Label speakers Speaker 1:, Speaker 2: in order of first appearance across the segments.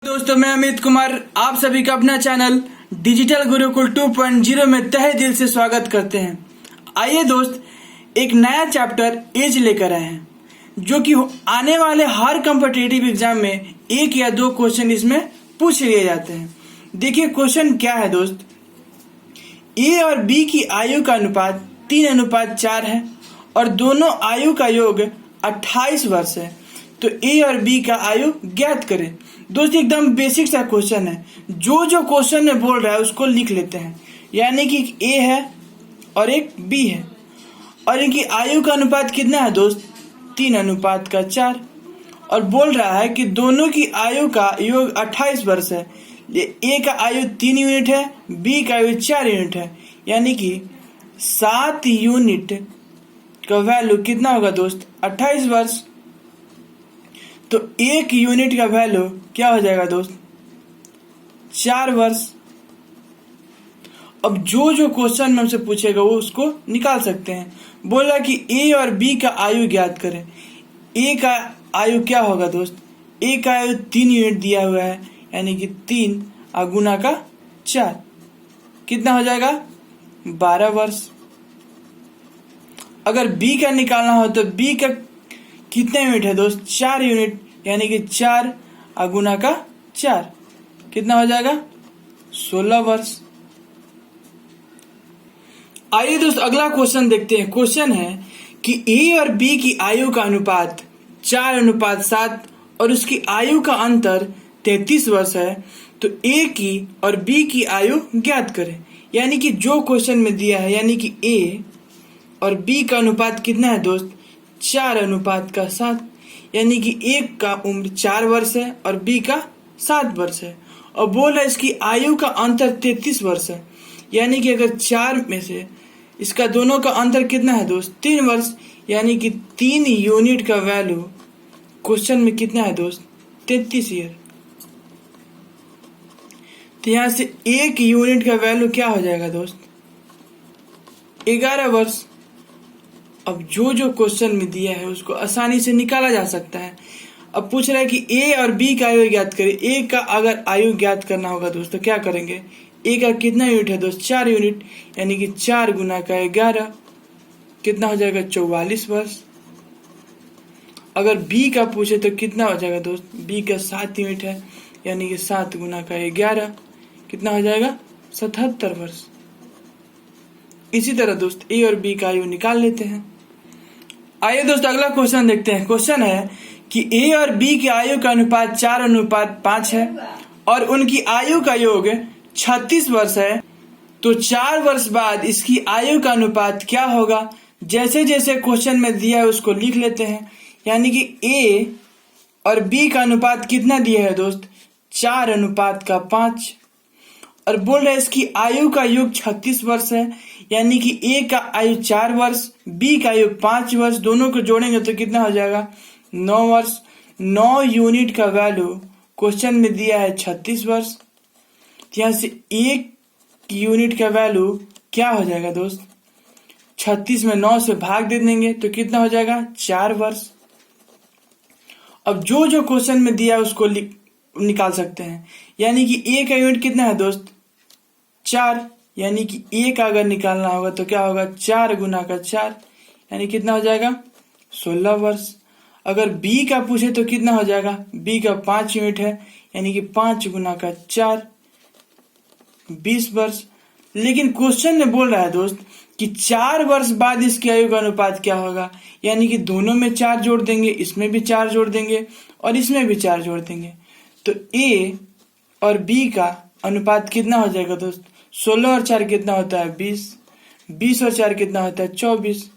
Speaker 1: दोस्तों मैं अमित कुमार आप सभी का अपना चैनल डिजिटल गुरुकुल 2.0 में तहे दिल से स्वागत करते हैं। आइए दोस्त एक नया चैप्टर एज लेकर आए हैं जो कि आने वाले हर कॉम्पिटिटिव एग्जाम में एक या दो क्वेश्चन इसमें पूछ लिए जाते हैं। देखिए क्वेश्चन क्या है दोस्त, ए और बी की आयु का अनुपात 3:4 है और दोनों आयु का योग 28 वर्ष है, तो ए और बी का आयु ज्ञात करें। दोस्तों एकदम बेसिक सा क्वेश्चन है, जो क्वेश्चन में बोल रहा है उसको लिख लेते हैं। यानी कि ए है और एक बी है और इनकी आयु का अनुपात कितना है दोस्त, 3:4 और बोल रहा है कि दोनों की आयु का योग 28 वर्ष है। ए का आयु 3 यूनिट है, बी का आयु 4 यूनिट है, यानी कि 7 यूनिट का वैल्यू कितना होगा दोस्त, 28 वर्ष। तो 1 यूनिट का वैल्यू क्या हो जाएगा दोस्त, 4 वर्ष। अब जो क्वेश्चन में हमसे पूछेगा वो उसको निकाल सकते हैं। बोला कि ए और बी का आयु ज्ञात करें। ए का आयु क्या होगा दोस्त, ए का आयु 3 यूनिट दिया हुआ है, यानी कि 3 गुना का 4 कितना हो जाएगा, 12 वर्ष। अगर बी का निकालना हो तो बी का कितने यूनिट है दोस्त, 4 यूनिट, यानी कि 4 गुना का 4 कितना हो जाएगा, 16 वर्ष। आइए दोस्त अगला क्वेश्चन देखते हैं। क्वेश्चन है कि ए और बी की आयु का अनुपात 4:7 और उसकी आयु का अंतर 33 वर्ष है, तो ए की और बी की आयु ज्ञात करें। यानी कि जो क्वेश्चन में दिया है, यानी कि ए और बी का अनुपात कितना है दोस्त, 4:7, यानी कि एक का उम्र 4 वर्ष है और बी का 7 वर्ष है, और बोल रहा है इसकी आयु का अंतर 33 वर्ष है। यानी कि अगर 4 में से इसका दोनों का अंतर कितना है दोस्त, 3 वर्ष, यानी कि 3 यूनिट का वैल्यू क्वेश्चन में कितना है दोस्त, 33 ईयर। तो यहां से 1 यूनिट का वैल्यू क्या हो जाएगा दोस्त, 11 वर्ष। अब जो क्वेश्चन में दिया है उसको आसानी से निकाला जा सकता है। अब पूछ रहा है कि ए और बी का आयु ज्ञात करें। ए का अगर आयु ज्ञात करना होगा दोस्तों क्या करेंगे, ए का कितना यूनिट है दोस्त, 4 यूनिट, यानी कि 4 गुना का 11 कितना हो जाएगा, 44 वर्ष। अगर बी का पूछे तो कितना हो जाएगा दोस्त, बी का 7 यूनिट है, यानी कि 7 गुना का 11 कितना हो जाएगा, 77 वर्ष। इसी तरह दोस्त ए और बी का आयु निकाल लेते हैं। आइए दोस्त अगला क्वेश्चन देखते हैं। क्वेश्चन है कि ए और बी की आयु का अनुपात 4:5 है और उनकी आयु का योग 36 वर्ष है, तो 4 वर्ष बाद इसकी आयु का अनुपात क्या होगा। जैसे जैसे क्वेश्चन में दिया है उसको लिख लेते हैं। यानी कि ए और बी का अनुपात कितना दिया है दोस्त, 4:5 और बोल रहे इसकी आयु का योग 36 वर्ष है, यानी कि ए का आयु 4 वर्ष, बी का आयु 5 वर्ष, दोनों को जोड़ेंगे तो कितना हो जाएगा, 9 वर्ष। 9 यूनिट का वैल्यू क्वेश्चन में दिया है 36 वर्ष, यहां से 1 यूनिट का वैल्यू क्या हो जाएगा दोस्त, 36 में 9 से भाग दे देंगे तो कितना हो जाएगा, 4 वर्ष। अब जो क्वेश्चन में दिया है उसको निकाल सकते हैं। यानी कि ए का यूनिट कितना है दोस्त, 4, यानी कि ए का अगर निकालना होगा तो क्या होगा, 4 गुना का 4, यानी कितना हो जाएगा, 16 वर्ष। अगर बी का पूछे तो कितना हो जाएगा, बी का 5 यूनिट है, यानी कि 5 गुना का 4, 20 वर्ष। लेकिन क्वेश्चन में बोल रहा है दोस्त कि 4 वर्ष बाद इसकी आयु का अनुपात क्या होगा। यानी कि दोनों में 4 जोड़ देंगे, इसमें भी 4 जोड़ देंगे और इसमें भी 4 जोड़ देंगे, तो ए और बी का अनुपात कितना हो जाएगा दोस्त, 16 और 4 कितना होता है, 20, 20 और 4 कितना होता है, 24।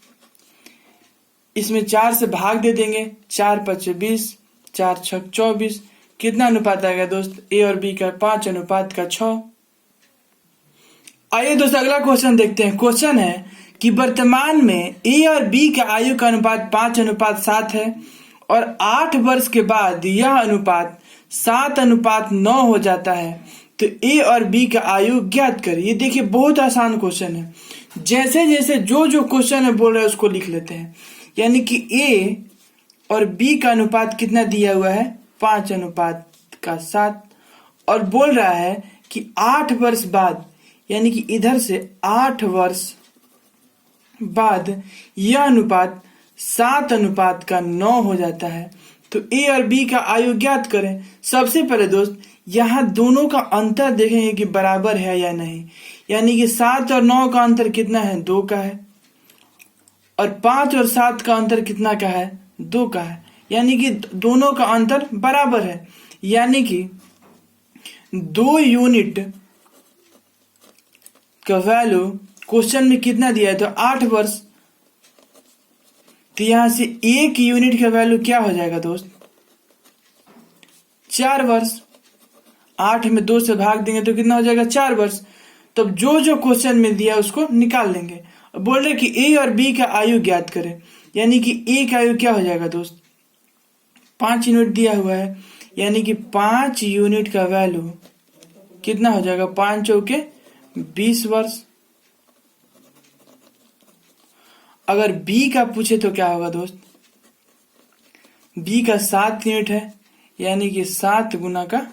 Speaker 1: इसमें 4 से भाग दे देंगे, 4 × 20, 4 × 6 24, कितना अनुपात आएगा दोस्त, ए और बी का 5:6। आइए दोस्त अगला क्वेश्चन देखते हैं। क्वेश्चन है कि वर्तमान में ए और बी का आयु का अनुपात 5:7 है और 8 वर्ष के बाद यह अनुपात 7:9 हो जाता है, तो ए और बी का आयु ज्ञात करें। ये देखिए बहुत आसान क्वेश्चन है। जैसे जैसे जो क्वेश्चन है बोल रहे हैं उसको लिख लेते हैं। यानी कि ए और बी का अनुपात कितना दिया हुआ है, 5:7 और बोल रहा है कि 8 वर्ष बाद, यानी कि इधर से 8 वर्ष बाद यह अनुपात 7:9 हो जाता है। तो ए और बी का आयु ज्ञात करें। सबसे पहले दोस्त यहाँ दोनों का अंतर देखेंगे कि बराबर है या नहीं। यानी कि 7 और 9 का अंतर कितना है, 2 का है। और 5 और 7 का अंतर कितना का है, 2 का है। यानी कि दोनों का अंतर बराबर है। यानी कि 2 यूनिट का वैल्यू क्वेश्चन में कितना दिया है, तो 8 वर्ष। तो यहां से 1 यूनिट का वैल्यू क्या हो जाएगा दोस्त, 4 वर्ष। 8 में 2 से भाग देंगे तो कितना हो जाएगा, 4 वर्ष। तब जो जो क्वेश्चन में दिया उसको निकाल लेंगे। बोल रहे कि ए और बी का आयु ज्ञात करें। यानी कि ए का आयु क्या हो जाएगा दोस्त, 5 यूनिट दिया हुआ है। यानी कि 5 यूनिट का वैल्यू कितना हो जाएगा, 5 चौके 20 वर्ष। अगर बी का पूछे तो क्या होगा दोस्त, बी का 7 यूनिट है। यानी कि 7 गुना का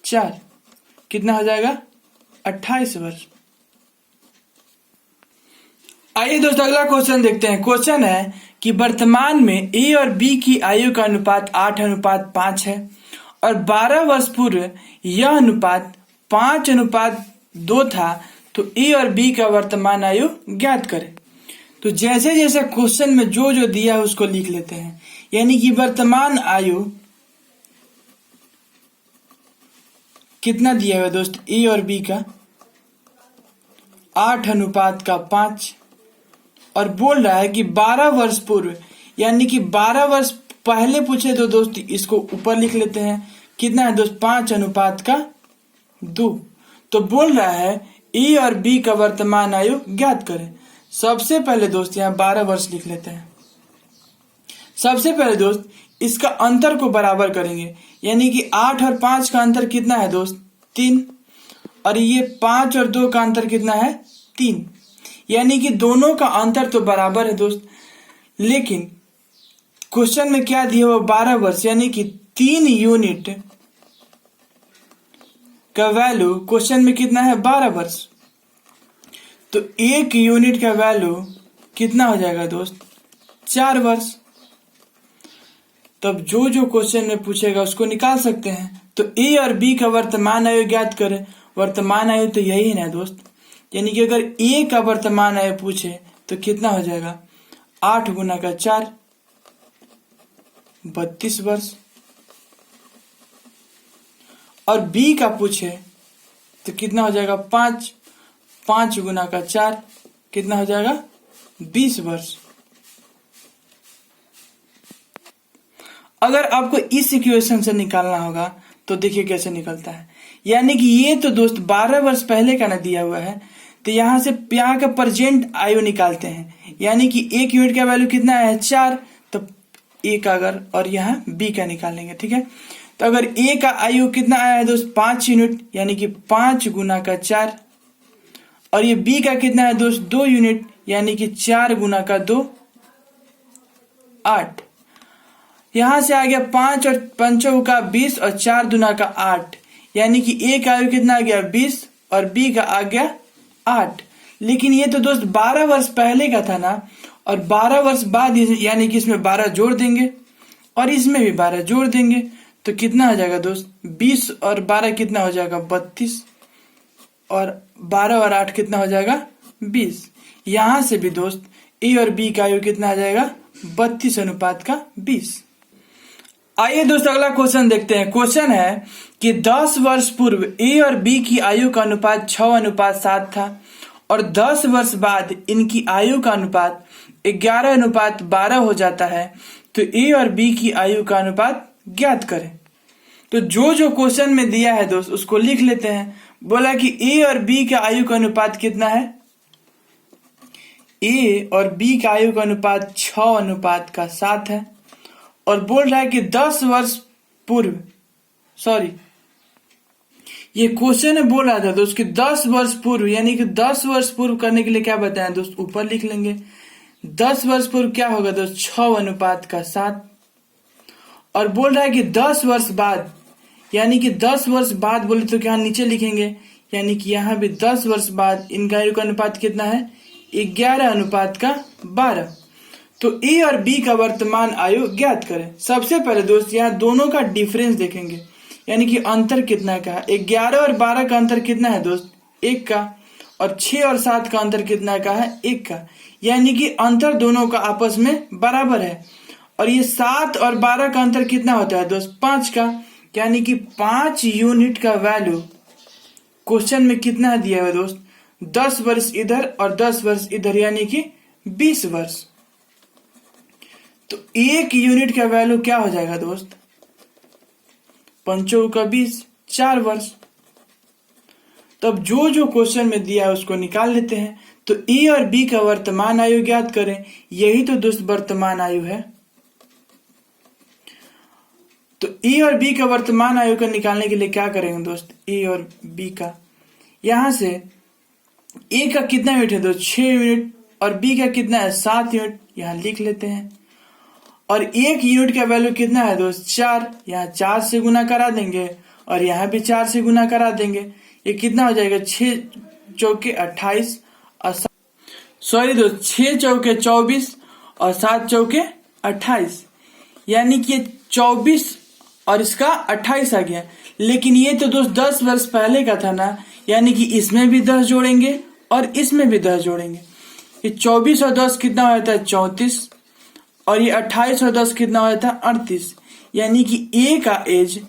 Speaker 1: 4 कितना हो जाएगा, 28 वर्ष। आइए दोस्त अगला क्वेश्चन देखते हैं। क्वेश्चन है कि वर्तमान में ए और बी की आयु का अनुपात 8:5 है और 12 वर्ष पूर्व यह अनुपात 5:2 था। तो ए और बी का वर्तमान आयु ज्ञात करें। तो जैसे जैसे क्वेश्चन में जो जो दिया है उसको लिख लेते हैं। यानी कि वर्तमान आयु कितना दिया हुआ दोस्त, ए और बी का 8:5 और बोल रहा है कि 12 वर्ष पूर्व, यानी कि 12 वर्ष पहले पूछे तो दोस्त इसको ऊपर लिख लेते हैं। कितना है दोस्त, 5:2। तो बोल रहा है ए और बी का वर्तमान आयु ज्ञात करें। सबसे पहले दोस्त यहाँ 12 वर्ष लिख लेते हैं। सबसे पहले दोस्त इसका अंतर को बराबर करेंगे। यानी कि 8 और 5 का अंतर कितना है दोस्त, 3। और ये 5 और 2 का अंतर कितना है, 3। यानी कि दोनों का अंतर तो बराबर है दोस्त। लेकिन क्वेश्चन में क्या दिया हुआ, 12 वर्ष। यानी कि 3 यूनिट का वैल्यू क्वेश्चन में कितना है, 12 वर्ष। तो 1 यूनिट का वैल्यू कितना हो जाएगा दोस्त, 4 वर्ष। तब जो जो क्वेश्चन में पूछेगा उसको निकाल सकते हैं। तो ए और बी का वर्तमान आयु ज्ञात करें। वर्तमान आयु तो यही है ना दोस्त। यानी कि अगर ए का वर्तमान आयु पूछे तो कितना हो जाएगा, 8 गुना का 4 32 वर्ष। और बी का पूछे तो कितना हो जाएगा, 5 गुना का 4 कितना हो जाएगा, 20 वर्ष। अगर आपको इस इक्वेशन से निकालना होगा तो देखिए कैसे निकलता है। यानी कि ये तो दोस्त 12 वर्ष पहले का ना दिया हुआ है। तो यहां से यहाँ का प्रेजेंट आयु निकालते हैं। यानी कि 1 यूनिट का वैल्यू कितना है, 4। तो ए का अगर, और यहाँ बी का निकालेंगे, ठीक है। तो अगर ए का आयु कितना आया है दोस्त, 5 यूनिट। यानी कि 5 गुना का 4। और ये बी का कितना है दोस्त, 2 यूनिट। यानी कि 4 गुना का 2 8। यहां से आ गया 5 और 5 का 20 और 4 दुना का 8। यानी कि ए का आयु कितना आ गया, 20 और बी का आ गया 8। लेकिन ये तो दोस्त 12 वर्ष पहले का था ना। और 12 वर्ष बाद यानी कि इसमें 12 जोड़ देंगे और इसमें भी 12 जोड़ देंगे। तो कितना हो जाएगा दोस्त, 20 और 12 कितना हो जाएगा, 32। और 12 और 8 कितना हो जाएगा, 20। यहां से भी दोस्त ए और बी का आयु कितना आ जाएगा, 32:20। आइए दोस्तों अगला क्वेश्चन देखते हैं। क्वेश्चन है कि 10 वर्ष पूर्व ए और बी की आयु का अनुपात 6:7 था और 10 वर्ष बाद इनकी आयु का अनुपात 11:12 हो जाता है। तो ए और बी की आयु का अनुपात ज्ञात करें। तो जो जो क्वेश्चन में दिया है दोस्त उसको लिख लेते हैं। बोला कि ए और बी का आयु का अनुपात कितना है, ए और बी का आयु का अनुपात 6:7 है। और बोल रहा है कि 10 वर्ष पूर्व, सॉरी ये क्वेश्चन है, बोल रहा था दोस्त कि 10 वर्ष पूर्व, यानी कि 10 वर्ष पूर्व करने के लिए क्या बताएं दोस्त, ऊपर लिख लेंगे। 10 वर्ष पूर्व क्या होगा दोस्त, 6:7। और बोल रहा है कि 10 वर्ष बाद, यानी कि 10 वर्ष बाद बोले तो क्या नीचे लिखेंगे, यानी कि यहाँ भी 10 वर्ष बाद इनका आयु का अनुपात कितना है, 11:12। तो ए और बी का वर्तमान आयु ज्ञात करें। सबसे पहले दोस्त यहाँ दोनों का डिफरेंस देखेंगे, यानी कि अंतर कितना का है। 11 और 12 का अंतर कितना है दोस्त, 1 का। और 6 और 7 का अंतर कितना का है, 1 का। यानी कि अंतर दोनों का आपस में बराबर है। और ये 7 और 12 का अंतर कितना होता है दोस्त, 5 का। यानी कि 5 यूनिट का वैल्यू क्वेश्चन में कितना दिया हुआ दोस्त, 10 वर्ष इधर और 10 वर्ष इधर, यानी कि 20 वर्ष। तो 1 यूनिट का वैल्यू क्या हो जाएगा दोस्त, 5 का 20, 4 वर्ष। तब जो जो क्वेश्चन में दिया है उसको निकाल लेते हैं। तो ए और बी का वर्तमान आयु ज्ञात करें, यही तो दोस्त वर्तमान आयु है। तो ए और बी का वर्तमान आयु का निकालने के लिए क्या करेंगे दोस्त, ए और बी का, यहां से ए का कितना यूनिट है दोस्त, 6 यूनिट, और बी का कितना है, 7 यूनिट, यहां लिख लेते हैं। और 1 यूनिट का वैल्यू कितना है दोस्त, 4, यहाँ 4 से गुना करा देंगे और यहाँ भी 4 से गुना करा देंगे। ये कितना हो जाएगा, 6 चौके 28 और सॉरी दोस्त 6 चौके 24 और 7 चौके 28, यानी कि 24 और इसका 28 आ गया। लेकिन ये तो दोस्त 10 वर्ष पहले का था ना, यानी कि इसमें भी 10 जोड़ेंगे और इसमें भी 10 जोड़ेंगे। ये 24 और 10 कितना होता है, 34, और ये 28 और 10 कितना होता है, 38। यानी कि ए का एज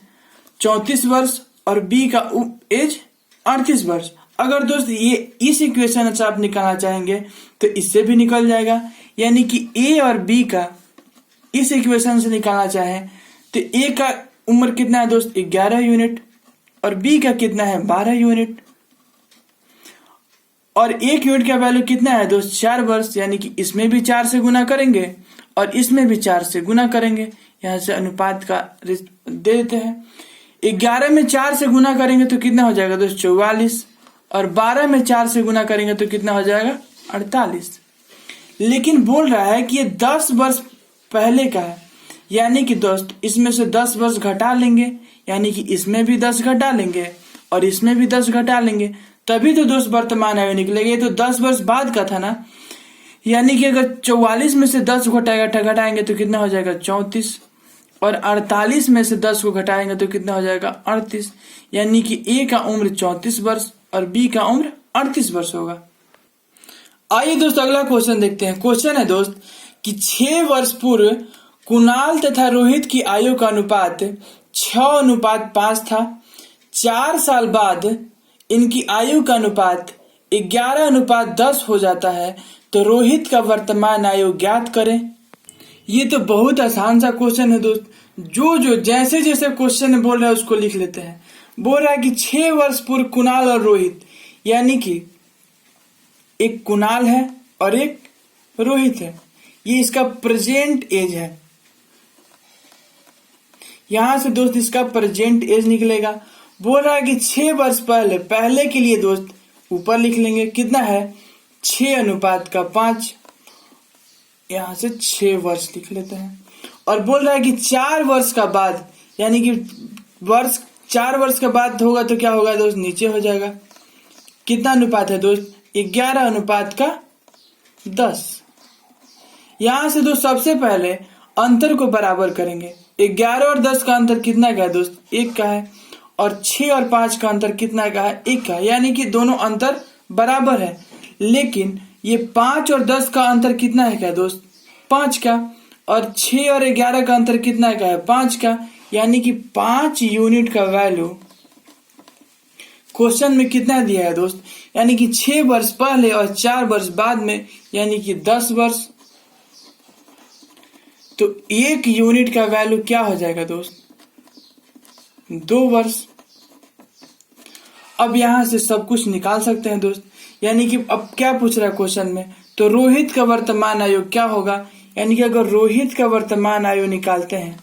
Speaker 1: 34 वर्ष और बी का एज 38 वर्ष। अगर दोस्त ये इस इक्वेशन से आप निकालना चाहेंगे तो इससे भी निकल जाएगा। यानी कि ए और बी का इस इक्वेशन से निकालना चाहें तो ए का उम्र कितना है दोस्त, 11 यूनिट, और बी का कितना है, 12 यूनिट। और 1 यूनिट का वैल्यू कितना है दोस्त, 4 वर्ष। यानी कि इसमें भी 4 से गुना करेंगे और इसमें भी 4 से गुना करेंगे। यहां से अनुपात का दे देते हैं। 11 में 4 से गुना करेंगे तो कितना हो जाएगा दोस्त, 44, और 12 में 4 से गुना करेंगे तो कितना हो जाएगा, 48। लेकिन बोल रहा है कि ये 10 वर्ष पहले का है, यानी कि दोस्त इसमें से 10 वर्ष घटा लेंगे, यानी कि इसमें भी 10 घटा लेंगे और इसमें भी 10 घटा लेंगे, तभी तो दोस्त वर्तमान आयु निकलेगा। ये तो 10 वर्ष बाद का था ना, यानी कि अगर 44 में से 10 घटाएंगे तो कितना हो जाएगा, 34, और 48 में से 10 को घटाएंगे तो कितना हो जाएगा, 38। यानी कि ए का उम्र 34 वर्ष और बी का उम्र 38 वर्ष होगा। आइए दोस्त अगला क्वेश्चन देखते हैं। क्वेश्चन है दोस्त कि 6 वर्ष पूर्व कुणाल तथा रोहित की आयु का अनुपात 6:5 था। 4 साल बाद इनकी आयु का अनुपात 11:10 हो जाता है। तो रोहित का वर्तमान आयु ज्ञात करें। ये तो बहुत आसान सा क्वेश्चन है दोस्त। जो जैसे जैसे क्वेश्चन बोल रहा है उसको लिख लेते हैं। बोल रहा है कि 6 वर्ष पूर्व कुणाल और रोहित, यानी कि एक कुणाल है और एक रोहित है, ये इसका प्रेजेंट एज है। यहां से दोस्त इसका प्रेजेंट एज निकलेगा। बोल रहा है कि 6 वर्ष पहले के लिए दोस्त ऊपर लिख लेंगे, कितना है, 6:5। यहां से 6 वर्ष लिख लेते हैं। और बोल रहा है कि 4 वर्ष का बाद, यानी कि 4 वर्ष के बाद होगा तो क्या होगा दोस्त, नीचे हो जाएगा। कितना अनुपात है दोस्त, 11:10। यहां से दोस्त सबसे पहले अंतर को बराबर करेंगे। 11 और 10 का अंतर कितना का है दोस्त, 1 का है, और 6 और 5 का अंतर कितना का है, 1 का। यानी कि दोनों अंतर बराबर है। लेकिन ये 5 और 10 का अंतर कितना है क्या दोस्त, 5 का, और 6 और 11 का अंतर कितना का है, 5 का। यानी कि 5 यूनिट का वैल्यू क्वेश्चन में कितना दिया है दोस्त, यानी कि 6 वर्ष पहले और 4 वर्ष बाद में, यानी कि 10 वर्ष। तो 1 यूनिट का वैल्यू क्या हो जाएगा दोस्त, 2 वर्ष। अब यहां से सब कुछ निकाल सकते हैं दोस्त। यानी कि अब क्या पूछ रहा है क्वेश्चन में, तो रोहित का वर्तमान आयु क्या होगा। यानी कि अगर रोहित का वर्तमान आयु निकालते हैं,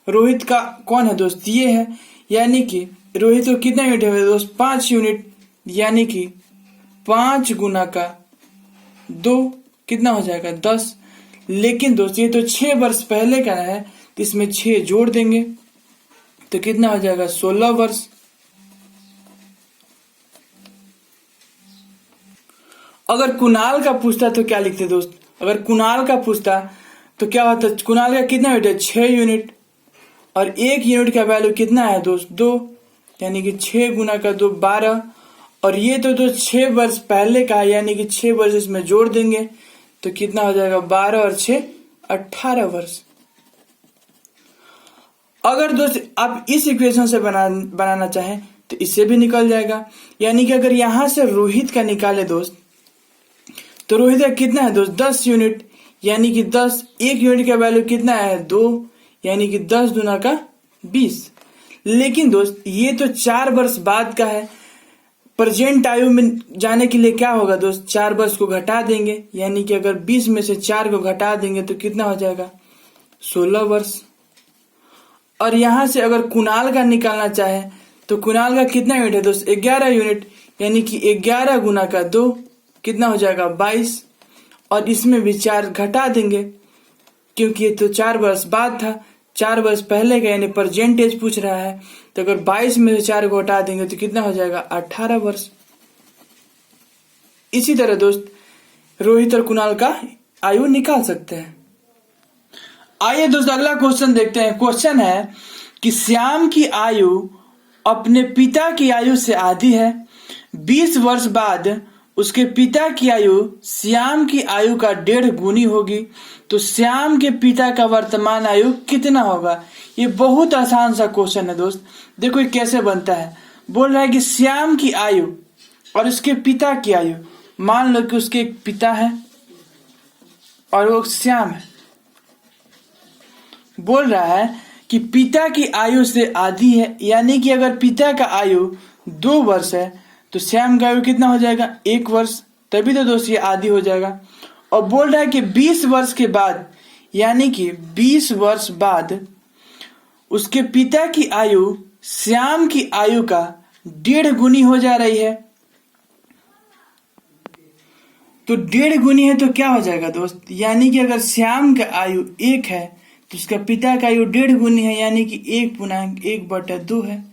Speaker 1: रोहित का कौन है दोस्त, ये है। यानी कि रोहित को कितना यूनिट है दोस्त, 5 यूनिट। यानी कि 5 गुना का 2 कितना हो जाएगा, 10। लेकिन दोस्त ये तो 6 वर्ष पहले का है, तो इसमें 6 जोड़ देंगे तो कितना हो जाएगा 16 वर्ष। अगर कुणाल का पूछता तो क्या लिखते दोस्त, अगर कुणाल का पूछता तो क्या होता, कुणाल का कितना यूनिट है 6 यूनिट, और 1 यूनिट का वैल्यू कितना है दोस्त 2, यानी कि 6 गुना का 2 12, और ये तो 6 वर्ष पहले का है, यानी कि 6 वर्ष इसमें जोड़ देंगे तो कितना हो जाएगा 12 और 6 18 वर्ष। अगर दोस्त आप इस इक्वेशन से बनाना चाहें तो इससे भी निकल जाएगा, यानी कि अगर यहां से रोहित का निकाले दोस्त तो रोहित का कितना है दोस्त 10 यूनिट, यानी कि 10, 1 यूनिट का वैल्यू कितना है 2, यानी कि 10 दूना का 20। लेकिन दोस्त ये तो 4 वर्ष बाद का है, प्रेजेंट आयु में जाने के लिए क्या होगा दोस्त 4 वर्ष को घटा देंगे, यानी कि अगर 20 में से 4 को घटा देंगे तो कितना हो जाएगा 16 वर्ष। और यहां से अगर कुणाल का निकालना चाहे तो कुणाल का कितना यूनिट है दोस्त 11 यूनिट, यानी कि 11 गुना का 2 कितना हो जाएगा 22, और इसमें भी 4 घटा देंगे क्योंकि ये तो 4 वर्ष बाद था, 4 वर्ष पहले का, यानी परसेंटेज पूछ रहा है, तो अगर 22 में से 4 को हटा देंगे तो कितना हो जाएगा 18 वर्ष। इसी तरह दोस्त रोहित और कुणाल का आयु निकाल सकते हैं। आइए दोस्त अगला क्वेश्चन देखते हैं। क्वेश्चन है कि श्याम की आयु अपने पिता की आयु से आधी है, 20 वर्ष बाद उसके पिता की आयु श्याम की आयु का 1.5 गुनी होगी, तो श्याम के पिता का वर्तमान आयु कितना होगा। ये बहुत आसान सा क्वेश्चन है दोस्त। देखो ये कैसे बनता है, बोल रहा है कि श्याम की आयु और उसके पिता की आयु, मान लो कि उसके एक पिता है और वो श्याम है, बोल रहा है कि पिता की आयु से आधी है, यानी कि अगर पिता का आयु 2 वर्ष है तो श्याम का आयु कितना हो जाएगा 1 वर्ष, तभी तो दोस्त ये आधी हो जाएगा। और बोल रहा है कि 20 वर्ष के बाद, यानी कि 20 वर्ष बाद उसके पिता की आयु श्याम की आयु का 1.5 गुनी हो जा रही है। तो 1.5 गुनी है तो क्या हो जाएगा दोस्त, यानी कि अगर श्याम का आयु 1 है तो उसका पिता का आयु 1.5 गुनी है, यानी कि 1/1/2 है,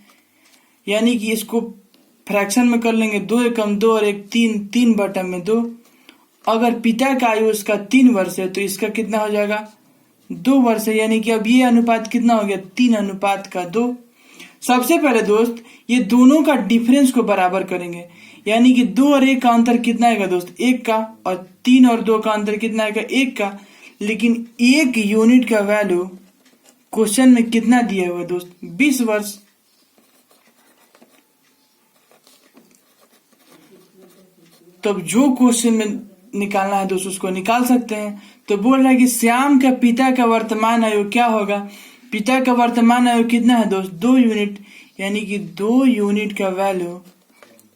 Speaker 1: यानी कि इसको फ्रैक्शन में कर लेंगे, 2 एकम 2 और 1 3, 3/2। अगर पिता का आयु उसका 3 वर्ष है तो इसका कितना हो जाएगा 2 वर्ष है, यानी कि अब ये अनुपात कितना हो गया 3:2। सबसे पहले दोस्त ये दोनों का डिफरेंस को बराबर करेंगे, यानी कि 2 और 1 का अंतर कितना आएगा दोस्त 1 का, और 3 और 2 का अंतर कितना आएगा 1 का। लेकिन 1 यूनिट का वैल्यू क्वेश्चन में कितना दिया हुआ दोस्त 20 वर्ष। तब जो क्वेश्चन में निकालना है दोस्त उसको निकाल सकते हैं। तो बोल रहा है कि श्याम का पिता का वर्तमान आयु क्या होगा, पिता का वर्तमान आयु कितना है दोस्त 2 यूनिट, यानी कि 2 यूनिट का वैल्यू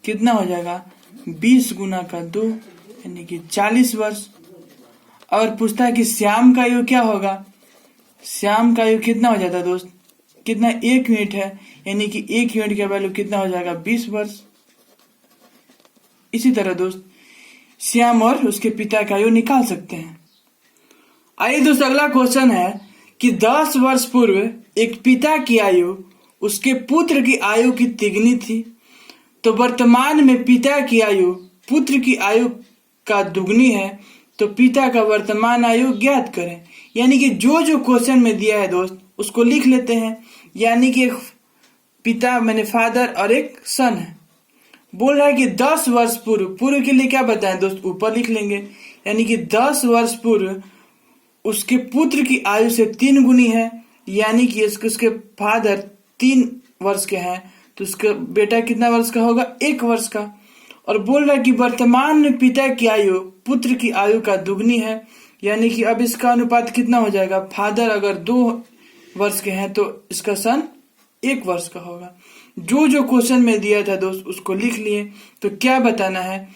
Speaker 1: कितना हो जाएगा 20 गुना का 2, यानी कि 40 वर्ष। और पूछता है कि श्याम का आयु क्या होगा, श्याम का आयु कितना हो जाता है दोस्त, कितना 1 यूनिट है, यानी कि 1 यूनिट का वैल्यू कितना हो जाएगा 20 वर्ष। इसी तरह दोस्त श्याम और उसके पिता का आयु निकाल सकते हैं। आइए दोस्त अगला क्वेश्चन है कि 10 वर्ष पूर्व एक पिता की आयु उसके पुत्र की आयु की तिगुनी थी, तो वर्तमान में पिता की आयु पुत्र की आयु का दुगनी है, तो पिता का वर्तमान आयु ज्ञात करें। यानी कि जो क्वेश्चन में दिया है दोस्त उसको लिख लेते हैं, यानी कि एक पिता मैंने फादर और एक सन है। बोल रहा है कि 10 वर्ष पूर्व, पूर्व के लिए क्या बताएं दोस्त ऊपर लिख लेंगे, यानी कि 10 वर्ष पूर्व उसके पुत्र की आयु से 3 गुनी है, यानी कि उसके फादर 3 वर्ष के हैं तो उसका बेटा कितना वर्ष का होगा 1 वर्ष का। और बोल रहा है कि वर्तमान में पिता की आयु पुत्र की आयु का दुगनी है, यानी कि अब इसका अनुपात कितना हो जाएगा, फादर अगर 2 वर्ष के हैं तो इसका सन 1 वर्ष का होगा। जो क्वेश्चन में दिया था दोस्त उसको लिख लिए। तो क्या बताना है,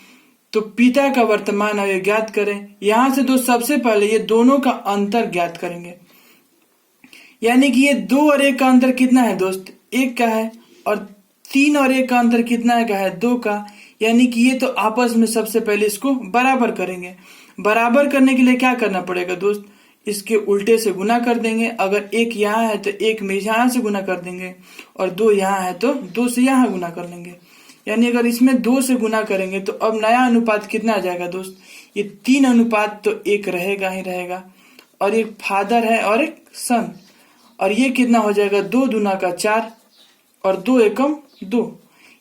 Speaker 1: तो पिता का वर्तमान आयु ज्ञात करें। यहां से दोस्त सबसे पहले ये दोनों का अंतर ज्ञात करेंगे, यानी कि ये 2 और 1 का अंतर कितना है दोस्त 1 का है, और 3 और 1 का अंतर कितना है 2 का, यानी कि ये तो आपस में सबसे पहले इसको बराबर करेंगे। बराबर करने के लिए क्या करना पड़ेगा दोस्त, इसके उल्टे से गुना कर देंगे। अगर एक यहाँ है तो एक में यहाँ से गुना कर देंगे, और 2 यहाँ है तो 2 से यहाँ गुना कर लेंगे। यानी अगर इसमें 2 से गुना करेंगे तो अब नया अनुपात कितना आ जाएगा दोस्त? ये 3 अनुपात तो 1 रहेगा ही रहेगा, और एक फादर है और एक सन, और ये कितना हो जाएगा? 2 दूना का 4 और 2 एकम 2।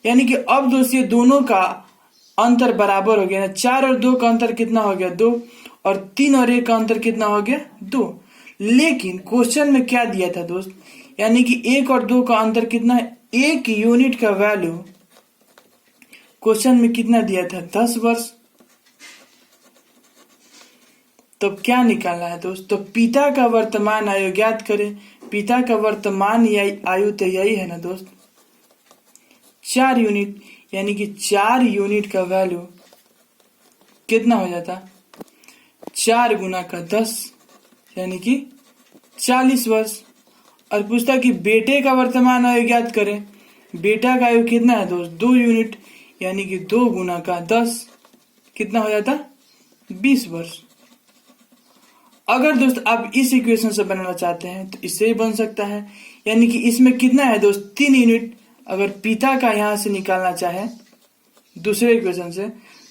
Speaker 1: यानी कि अब दोस्त ये दोनों का अंतर बराबर हो गया ना। 4 और 2 का अंतर कितना हो गया? 2। और 3 और 1 का अंतर कितना हो गया? 2। लेकिन क्वेश्चन में क्या दिया था दोस्त? यानी कि 1 और 2 का अंतर कितना है? 1 यूनिट का वैल्यू क्वेश्चन में कितना दिया था? 10 वर्ष। तो क्या निकालना है दोस्त? तो पिता का वर्तमान आयु ज्ञात करें। पिता का वर्तमान आयु तो यही है ना दोस्त, 4 यूनिट। यानी कि 4 यूनिट का वैल्यू कितना हो जाता? 4 गुना का 10 यानी कि 40 वर्ष। और पूछता कि बेटे का वर्तमान आयु ज्ञात करें। बेटा का आयु कितना है दोस्त? 2 यूनिट। यानी कि 2 गुना का 10 कितना हो जाता? 20 वर्ष। अगर दोस्त आप इस इक्वेशन से बनाना चाहते हैं तो इससे ही बन सकता है। यानी कि इसमें कितना है दोस्त? 3 यूनिट। अगर पिता का यहां से निकालना चाहे दूसरे इक्वेशन से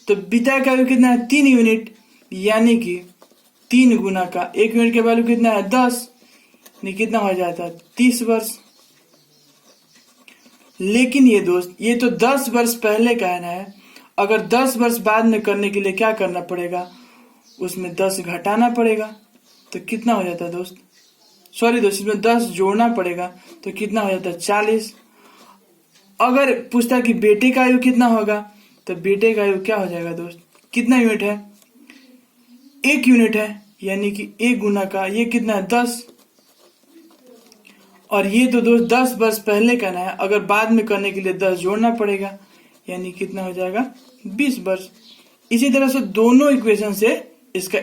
Speaker 1: तो पिता का वैल्यू कितना है? 3 यूनिट। यानी कि 3 गुना का 1 यूनिट का वैल्यू कितना है? 10। नहीं कितना हो जाता है? 30 वर्ष। लेकिन ये दोस्त ये तो 10 वर्ष पहले कहना है। अगर 10 वर्ष बाद में करने के लिए क्या करना पड़ेगा? उसमें 10 घटाना पड़ेगा। तो कितना हो जाता है दोस्त? सॉरी दोस्त, इसमें 10 जोड़ना पड़ेगा। तो कितना हो जाता है? 40। अगर पूछता कि बेटे का आयु कितना होगा तो बेटे का आयु क्या हो जाएगा दोस्त? कितना यूनिट है? 1 यूनिट है। यानी कि 1 गुना का ये कितना है? 10। और ये तो दोस्त 10 वर्ष पहले करना है। अगर बाद में करने के लिए 10 जोड़ना पड़ेगा। यानी कितना हो जाएगा? 20 वर्ष। इसी तरह से दोनों इक्वेशन से इसका